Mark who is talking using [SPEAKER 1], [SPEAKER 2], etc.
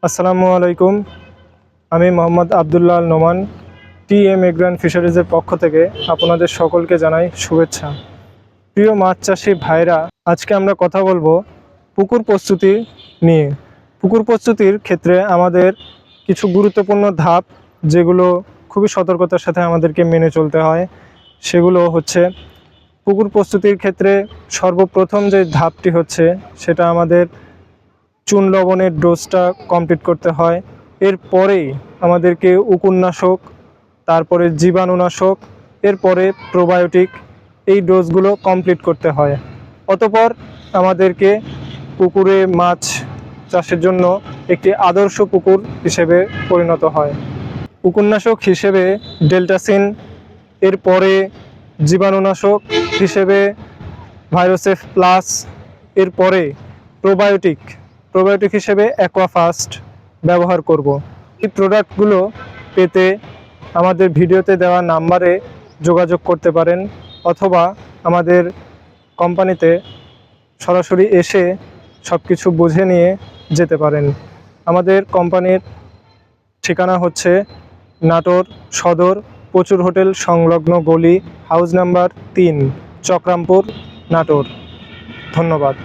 [SPEAKER 1] আসসালামু আলাইকুম। আমি মোহাম্মদ আবদুল্লাহ আল নোমান, টিএম এগ্রান ফিশারিজের পক্ষ থেকে আপনাদের সকলকে জানাই শুভেচ্ছা। প্রিয় মাছ চাষি ভাইরা, আজকে আমরা কথা বলবো পুকুর প্রস্তুতি নিয়ে। পুকুর প্রস্তুতির ক্ষেত্রে আমাদের কিছু গুরুত্বপূর্ণ ধাপ, যেগুলো খুবই সতর্কতার সাথে আমাদেরকে মেনে চলতে হয়, সেগুলো হচ্ছে পুকুর প্রস্তুতির ক্ষেত্রে সর্বপ্রথম যে ধাপটি হচ্ছে সেটা আমাদের চুন লবণের ডোজটা কমপ্লিট করতে হয়। এরপরেই আমাদেরকে উকুননাশক, তারপরে জীবাণুনাশক, এরপরে প্রোবায়োটিক, এই ডোজগুলো কমপ্লিট করতে হয়। অতঃপর আমাদেরকে পুকুরে মাছ চাষের জন্য একটি আদর্শ পুকুর হিসেবে পরিণত হয়। উকুননাশক হিসেবে ডেল্টাসিন, এরপরে জীবাণুনাশক হিসেবে ভাইরোসেফ প্লাস, এরপরে প্রোবায়োটিক হিসেবে অ্যাকোয়াফাস্ট ব্যবহার করব। এই প্রোডাক্টগুলো পেতে আমাদের ভিডিওতে দেওয়া নাম্বারে যোগাযোগ করতে পারেন, অথবা আমাদের কোম্পানিতে সরাসরি এসে সব কিছু বুঝে নিয়ে যেতে পারেন। আমাদের কোম্পানির ঠিকানা হচ্ছে নাটোর সদর প্রচুর হোটেল সংলগ্ন গলি, হাউস নাম্বার 3, চক্রামপুর, নাটোর। ধন্যবাদ।